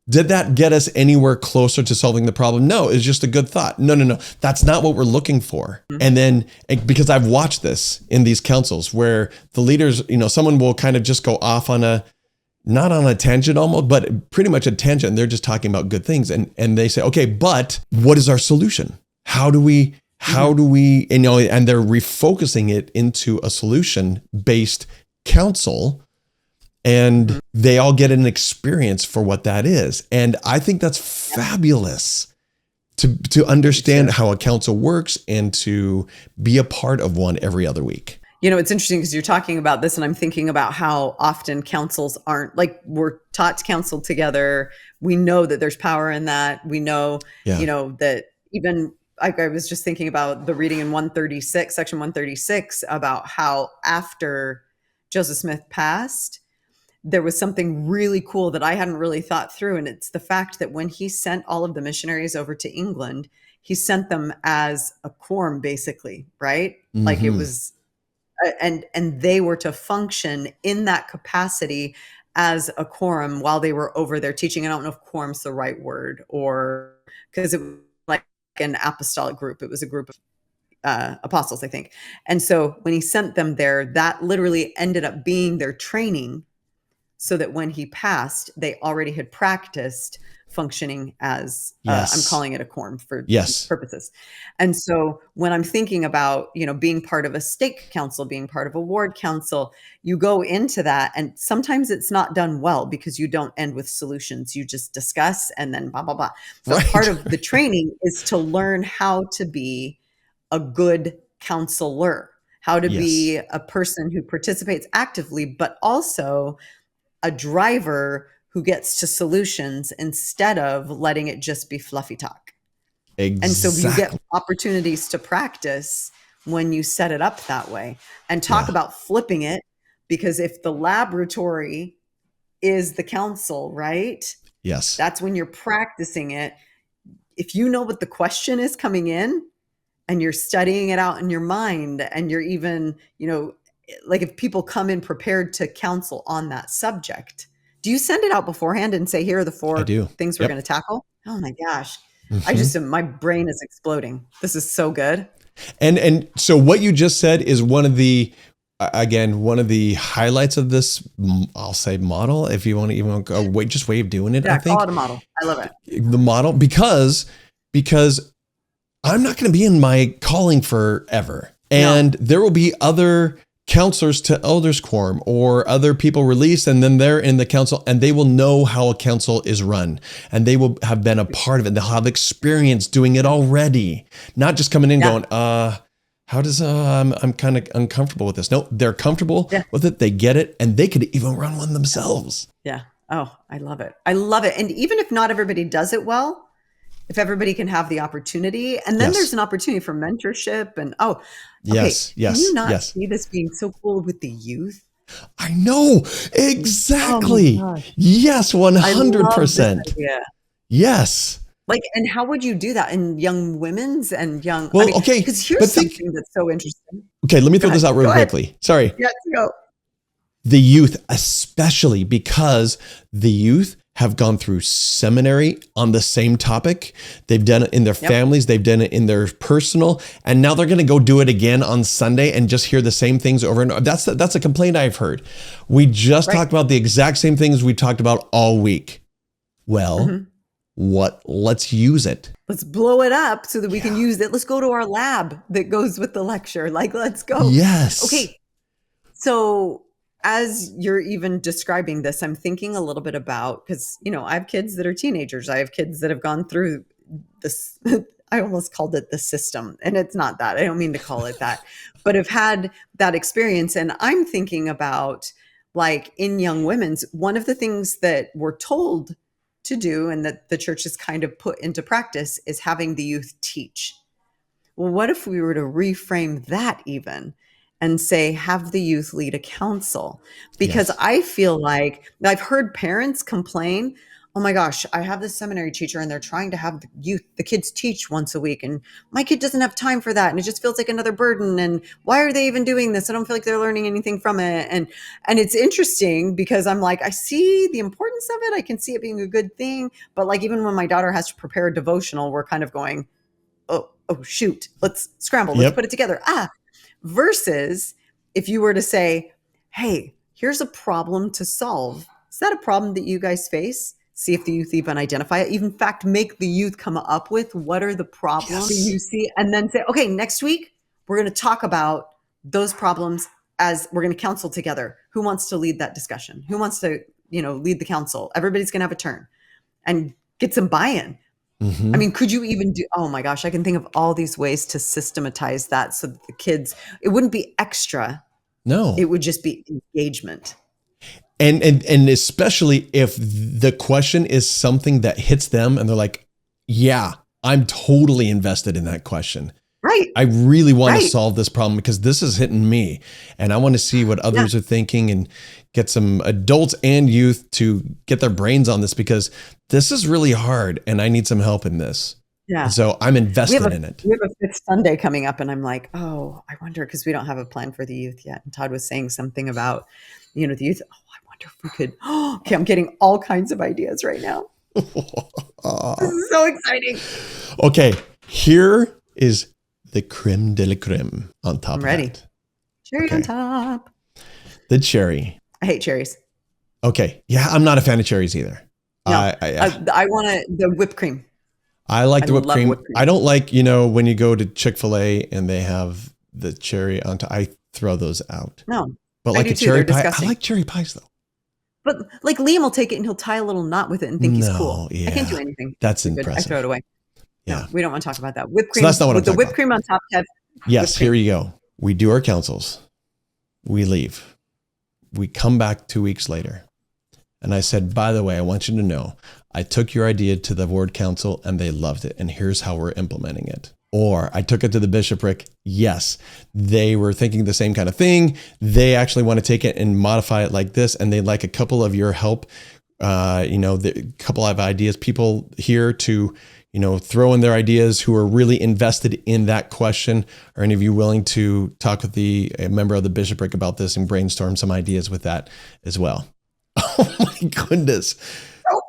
Did that get us anywhere closer to solving the problem? No, it's just a good thought. No. That's not what we're looking for. And then because I've watched this in these councils where the leaders, someone will kind of just go off on not on a tangent almost, but pretty much a tangent. They're just talking about good things. And they say, okay, but what is our solution? How do we, and they're refocusing it into a solution-based council. And they all get an experience for what that is. And I think that's fabulous to understand how a council works and to be a part of one every other week. It's interesting because you're talking about this and I'm thinking about how often councils aren't we're taught to counsel together. We know that there's power in that. We know, that even I was just thinking about the reading in section 136 about how after Joseph Smith passed, there was something really cool that I hadn't really thought through. And it's the fact that when he sent all of the missionaries over to England, he sent them as a quorum, basically, right? Like it was, and they were to function in that capacity as a quorum while they were over there teaching. I don't know if quorum's the right word or because it was like an apostolic group. It was a group of apostles, I think. And so when he sent them there, that literally ended up being their training so that when he passed, they already had practiced functioning as, I'm calling it a quorum for purposes. And so when I'm thinking about, being part of a stake council, being part of a ward council, you go into that and sometimes it's not done well because you don't end with solutions. You just discuss and then blah, blah, blah. But part of the training is to learn how to be a good counselor, how to be a person who participates actively, but also a driver who gets to solutions instead of letting it just be fluffy talk. And so you Exactly. get opportunities to practice when you set it up that way, and talk Yeah. about flipping it, because if the laboratory is the counsel, right? Yes. That's when you're practicing it. If you know what the question is coming in and you're studying it out in your mind, and you're even, like if people come in prepared to counsel on that subject, do you send it out beforehand and say, here are the I 4 do. things we're Yep. going to tackle? Oh my gosh. Mhm. My brain is exploding. This is so good. And so what you just said is one of the highlights of this, I'll say, model, if you want to even go way of doing it. Yeah, I think call it a model. I love it. the model, because I'm not going to be in my calling forever, and there will be other counselors to elders quorum or other people released, and then they're in the council, and they will know how a council is run, and they will have been a part of it. They'll have experience doing it already, not just coming in going, how does I'm kind of uncomfortable with this. No, they're comfortable with it. They get it, and they could even run one themselves. Yeah. Oh, I love it. I love it. And even if not everybody does it well, if everybody can have the opportunity, and then there's an opportunity for mentorship, and can you not see this being so cool with the youth? I know, exactly. Oh my gosh. Yes, 100%. I love this idea. Yes. Like, and how would you do that in young women's and young? Well, because here's something that's so interesting. Okay, let me throw this out real quickly. Sorry. Yeah, go. The youth, especially because the youth have gone through seminary on the same topic. They've done it in their families. They've done it in their personal, and now they're going to go do it again on Sunday and just hear the same things over and over. That's a complaint I've heard. We just talked about the exact same things we talked about all week. Well, let's use it. Let's blow it up so that we can use it. Let's go to our lab that goes with the lecture. Like, let's go. Yes. Okay. So as you're even describing this, I'm thinking a little bit about, because, I have kids that are teenagers. I have kids that have gone through this. I almost called it the system, and it's not that. I don't mean to call it that, but have had that experience. And I'm thinking about, like, in young women's, one of the things that we're told to do, and that the church has kind of put into practice, is having the youth teach. Well, what if we were to reframe that even and say, have the youth lead a council? Because I feel like I've heard parents complain, oh my gosh, I have this seminary teacher and they're trying to have the kids teach once a week, and my kid doesn't have time for that, and it just feels like another burden, and why are they even doing this? I don't feel like they're learning anything from it. And it's interesting, because I'm like, I see the importance of it. I can see it being a good thing. But like, even when my daughter has to prepare a devotional, we're kind of going, oh shoot, let's scramble, let's put it together. Versus if you were to say, hey, here's a problem to solve. Is that a problem that you guys face? See if the youth even identify it. In fact, make the youth come up with, what are the problems that you see? And then say, okay, next week, we're going to talk about those problems, as we're going to counsel together. Who wants to lead that discussion? Who wants to, lead the council? Everybody's going to have a turn, and get some buy-in. I mean, could you even do, oh my gosh, I can think of all these ways to systematize that, so that the kids, it wouldn't be extra. No, it would just be engagement. And especially if the question is something that hits them and they're like, yeah, I'm totally invested in that question. Right. I really want to solve this problem because this is hitting me, and I want to see what others are thinking, and get some adults and youth to get their brains on this, because this is really hard and I need some help in this. Yeah. So I'm invested in it. We have a fifth Sunday coming up, and I'm like, oh, I wonder, because we don't have a plan for the youth yet. And Todd was saying something about, the youth. Oh, I wonder if we could. Oh, okay, I'm getting all kinds of ideas right now. This is so exciting. Okay, here is the creme de la creme on top. I'm ready. Cherry on top. The cherry. I hate cherries. Okay. Yeah, I'm not a fan of cherries either. No, I want the whipped cream. I like the whipped cream. I don't like, when you go to Chick-fil-A and they have the cherry on top. I throw those out. No. But like a cherry pie, I like cherry pies though. But like, Liam will take it and he'll tie a little knot with it and think he's cool. Yeah. I can't do anything. That's impressive. I throw it away. Yeah. No, we don't want to talk about that. Whipped cream. So that's not what with I'm the whipped cream on top. Yes, here you go. We do our counsels. We leave. We come back 2 weeks later. And I said, by the way, I want you to know, I took your idea to the ward council and they loved it. And here's how we're implementing it. Or I took it to the bishopric. Yes, they were thinking the same kind of thing. They actually want to take it and modify it like this. And they'd like a couple of your help, the couple of ideas, people here to, throw in their ideas who are really invested in that question. Are any of you willing to talk with a member of the bishopric about this and brainstorm some ideas with that as well? Oh my goodness.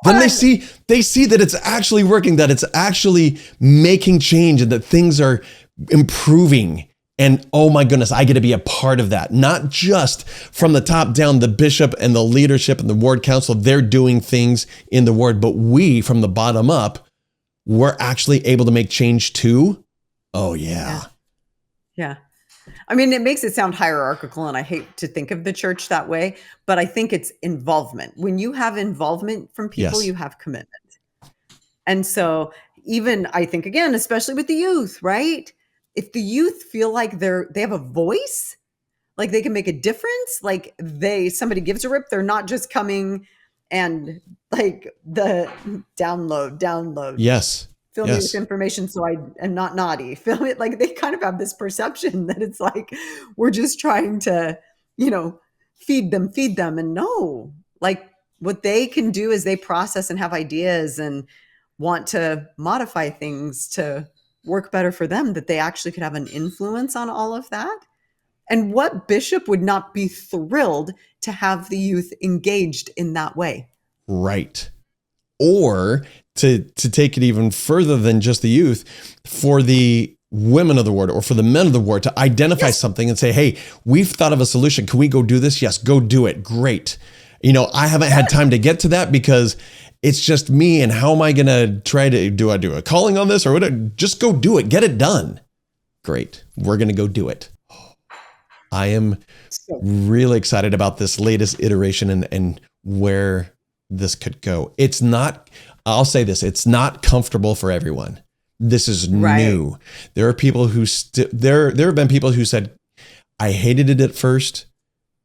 Then they see that it's actually working, that it's actually making change and that things are improving. And oh my goodness, I get to be a part of that. Not just from the top down, the bishop and the leadership and the ward council, they're doing things in the ward, but we from the bottom up, we're actually able to make change too. Oh yeah. Yeah. I mean, it makes it sound hierarchical, and I hate to think of the church that way, but I think it's involvement. When you have involvement from people, Yes. you have commitment. And so even I think, again, especially with the youth, right? If the youth feel like they have a voice, like they can make a difference, like somebody gives a rip, they're not just coming and like the download. Yes. Fill me with information so I am not naughty. Fill it, like they kind of have this perception that it's like we're just trying to, feed them. And no, like what they can do is they process and have ideas and want to modify things to work better for them, that they actually could have an influence on all of that. And what bishop would not be thrilled to have the youth engaged in that way? Right. Or to take it even further than just the youth, for the women of the ward or for the men of the ward to identify something and say, hey, we've thought of a solution. Can we go do this? Yes, go do it. Great. I haven't had time to get to that because it's just me. And how am I going to try to, do I do a calling on this or whatever? Just go do it. Get it done. Great. We're going to go do it. I am really excited about this latest iteration and where this could go. It's not, I'll say this, it's not comfortable for everyone. This is new. There are people who there have been people who said, I hated it at first,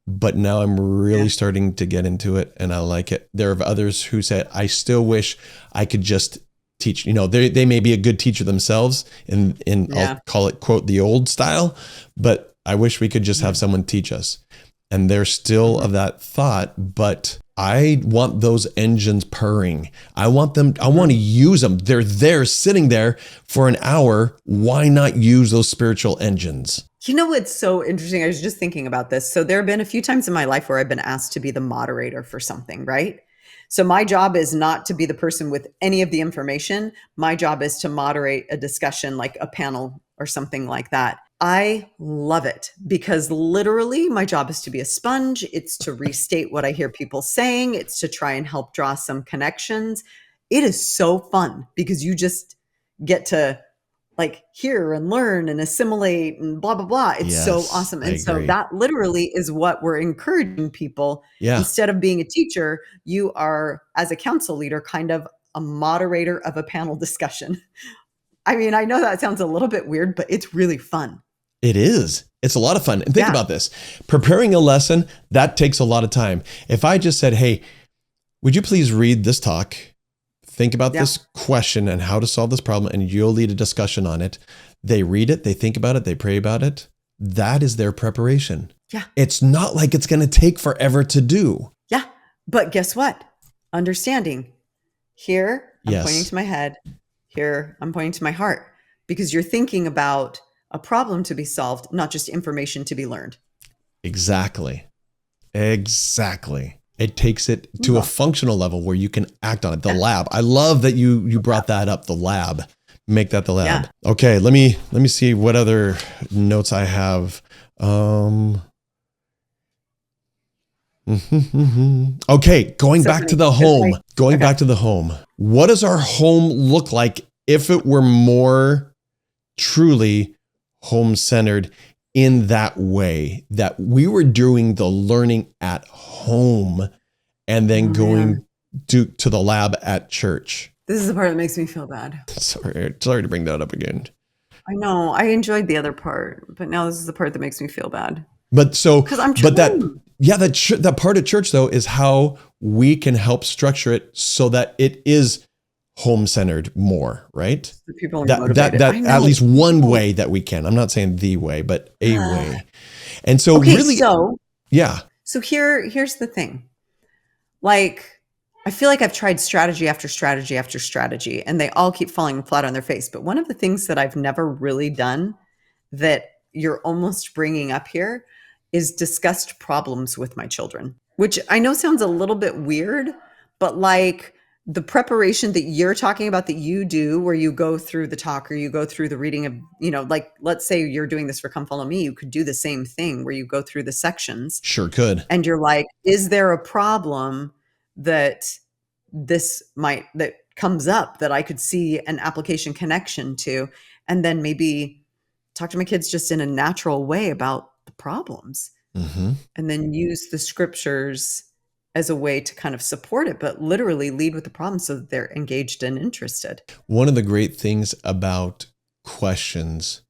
but now I'm really starting to get into it and I like it. There are others who said, I still wish I could just teach. They may be a good teacher themselves in I'll call it, quote, the old style, but I wish we could just have someone teach us. And they're still of that thought, but I want those engines purring. I want to use them. They're there sitting there for an hour. Why not use those spiritual engines? What's so interesting? I was just thinking about this. So there have been a few times in my life where I've been asked to be the moderator for something, right? So my job is not to be the person with any of the information. My job is to moderate a discussion, like a panel or something like that. I love it because literally my job is to be a sponge. It's to restate what I hear people saying. It's to try and help draw some connections. It is so fun because you just get to like hear and learn and assimilate and blah, blah, blah. It's so awesome. And so that literally is what we're encouraging people. Yeah. Instead of being a teacher, you are, as a council leader, kind of a moderator of a panel discussion. I mean, I know that sounds a little bit weird, but it's really fun. It is. It's a lot of fun. And think about this. Preparing a lesson, that takes a lot of time. If I just said, hey, would you please read this talk? Think about this question and how to solve this problem, and you'll lead a discussion on it. They read it, they think about it, they pray about it. That is their preparation. Yeah. It's not like it's going to take forever to do. Yeah. But guess what? Understanding. Here, I'm pointing to my head. Here, I'm pointing to my heart. Because you're thinking about a problem to be solved, not just information to be learned. Exactly. It takes it to a functional level where you can act on it. The lab. I love that you brought that up. The lab. Make that the lab. Yeah. Okay, let me see what other notes I have. Okay, going back to the home. Back to the home. What does our home look like if it were more truly home-centered in that way, that we were doing the learning at home and then going to the lab at church? This is the part that makes me feel bad. Sorry to bring that up again. I know. I enjoyed the other part, but now this is the part that makes me feel bad. But so, because I'm trying. Yeah, that part of church though is how we can help structure it so that it is home-centered more, right? The people are That motivated. I know. at least one way that we can. I'm not saying the way, but a way. And so Okay, really, yeah. So here's the thing. Like, I feel like I've tried strategy after strategy after strategy, and they all keep falling flat on their face. But one of the things that I've never really done that you're almost bringing up here is discussed problems with my children, which I know sounds a little bit weird, but like the preparation that you're talking about that you do, where you go through the talk or you go through the reading of, like, let's say you're doing this for Come Follow Me, you could do the same thing where you go through the sections. Sure could. And you're like, is there a problem that that comes up that I could see an application connection to? And then maybe talk to my kids just in a natural way about the problems, and then use the scriptures as a way to kind of support it, but literally lead with the problem so that they're engaged and interested. One of the great things about questions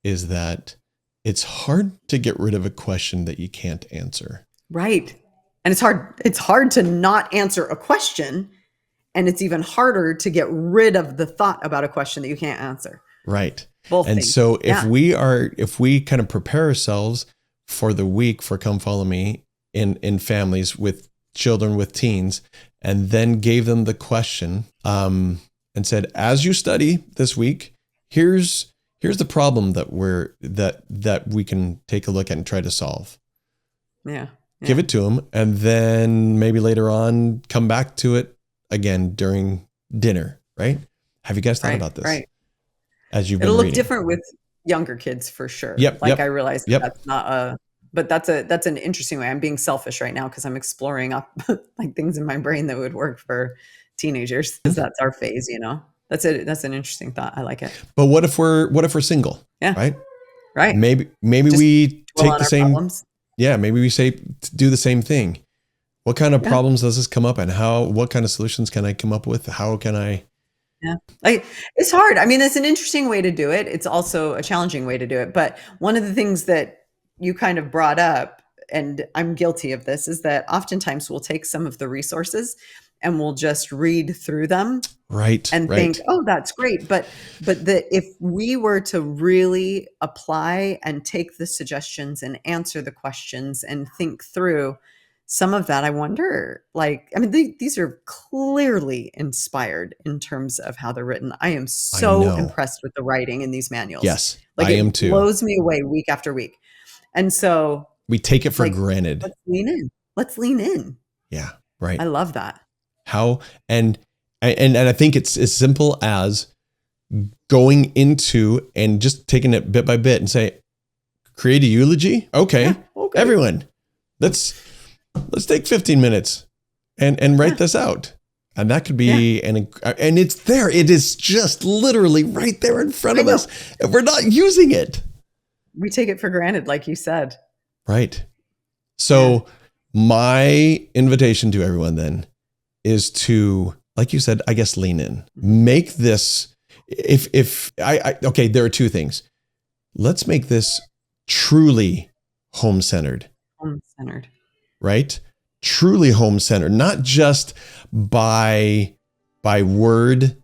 is that it's hard to get rid of a question that you can't answer. Right. And it's hard to not answer a question. And it's even harder to get rid of the thought about a question that you can't answer. Right. Both and things. So if we kind of prepare ourselves for the week for Come Follow Me in families with children, with teens, and then gave them the question and said, as you study this week, here's the problem that we can take a look at and try to solve. Yeah. Give it to them, and then maybe later on come back to it again during dinner, right? Have you guys thought about this? Right. As you've been It'll look reading? Different with younger kids for sure. Yep. I realize that's not but that's an interesting way. I'm being selfish right now because I'm exploring up like things in my brain that would work for teenagers, because that's our phase, That's it. That's an interesting thought. I like it. But what if we're single? Yeah. Right. Right. Maybe Just we take the same. Problems. Yeah. Maybe we say do the same thing. What kind of problems does this come up, and what kind of solutions can I come up with? How can I? Yeah. It's hard. I mean, it's an interesting way to do it. It's also a challenging way to do it. But one of the things that you kind of brought up, and I'm guilty of this, is that oftentimes we'll take some of the resources and we'll just read through them. Right. And think, oh, that's great. But that if we were to really apply and take the suggestions and answer the questions and think through some of that, I wonder, these are clearly inspired in terms of how they're written. I am so impressed with the writing in these manuals. Yes, I am too. It blows me away week after week. And so we take it for granted. Let's lean in. Yeah. Right. I love that. How, and I think it's as simple as going into and just taking it bit by bit and say, create a eulogy. Okay. Everyone, let's take 15 minutes and write this out. And that could be, and it's there. It is just literally right there in front of us. And we're not using it. We take it for granted, like you said. Right. So my invitation to everyone then is to, like you said, I guess, lean in. Make this, okay, there are two things. Let's make this truly home-centered. Home-centered. Right? Truly home-centered, not just by word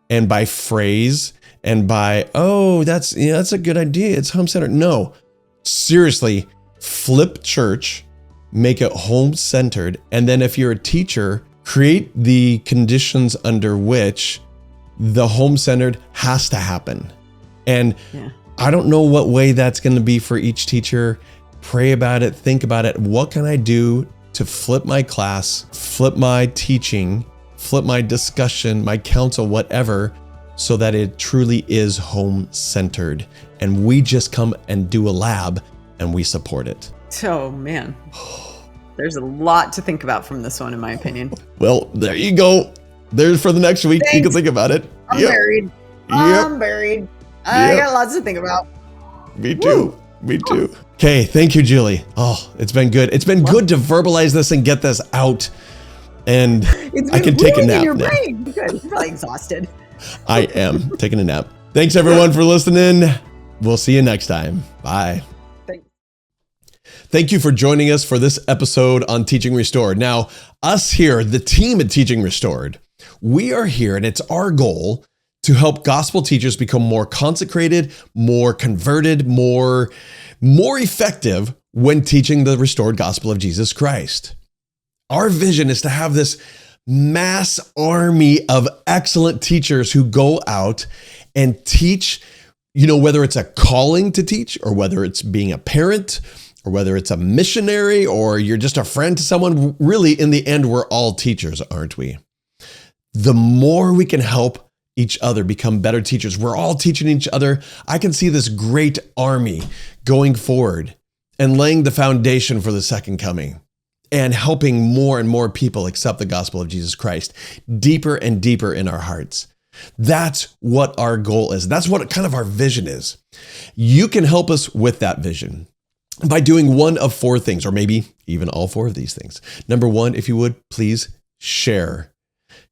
and by phrase and by, that's a good idea, it's home-centered. No, seriously, flip church, make it home-centered. And then if you're a teacher, create the conditions under which the home-centered has to happen. And I don't know what way that's going to be for each teacher. Pray about it, think about it. What can I do to flip my class, flip my teaching, flip my discussion, my counsel, whatever, so that it truly is home-centered. And we just come and do a lab and we support it. Oh, man. There's a lot to think about from this one, in my opinion. Well, there you go. There's for the next week. Thanks. You can think about it. I'm buried. I'm buried. I got lots to think about. Me too. Woo. Me too. Okay. Thank you, Julie. Oh, it's been good. It's been good to verbalize this and get this out. And I can take a nap in your now. Brain. Good. You're probably exhausted. I am taking a nap. Thanks everyone for listening. We'll see you next time. Bye. Thanks. Thank you for joining us for this episode on Teaching Restored. Now, us here, the team at Teaching Restored, we are here and it's our goal to help gospel teachers become more consecrated, more converted, more effective when teaching the restored gospel of Jesus Christ. Our vision is to have this mass army of excellent teachers who go out and teach, whether it's a calling to teach or whether it's being a parent or whether it's a missionary or you're just a friend to someone. Really, in the end, we're all teachers, aren't we? The more we can help each other become better teachers, we're all teaching each other. I can see this great army going forward and laying the foundation for the second coming and helping more and more people accept the gospel of Jesus Christ deeper and deeper in our hearts. That's what our goal is. That's what kind of our vision is. You can help us with that vision by doing one of four things, or maybe even all four of these things. Number one, if you would, please share.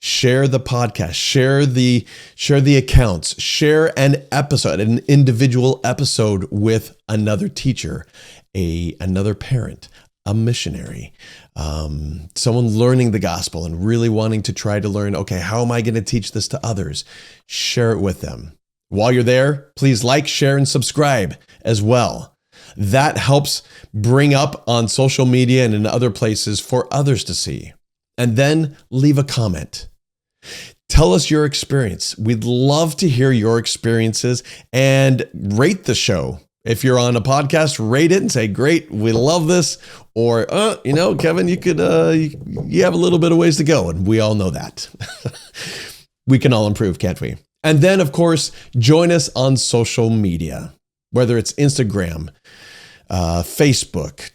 Share the podcast, share the accounts, share an episode, an individual episode with another teacher, another parent, a missionary, someone learning the gospel and really wanting to try to learn, okay, how am I going to teach this to others? Share it with them. While you're there, please like, share, and subscribe as well. That helps bring up on social media and in other places for others to see. And then leave a comment. Tell us your experience. We'd love to hear your experiences and rate the show. If you're on a podcast, rate it and say, great, we love this. Or, Kevin, you could, you have a little bit of ways to go. And we all know that. We can all improve, can't we? And then, of course, join us on social media, whether it's Instagram, Facebook,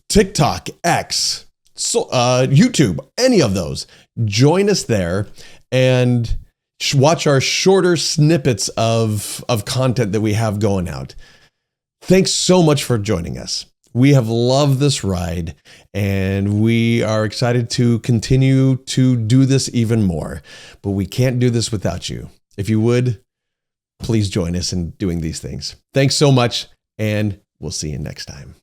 TikTok, X, YouTube, any of those. Join us there and watch our shorter snippets of content that we have going out. Thanks so much for joining us. We have loved this ride and we are excited to continue to do this even more, but we can't do this without you. If you would, please join us in doing these things. Thanks so much, and we'll see you next time.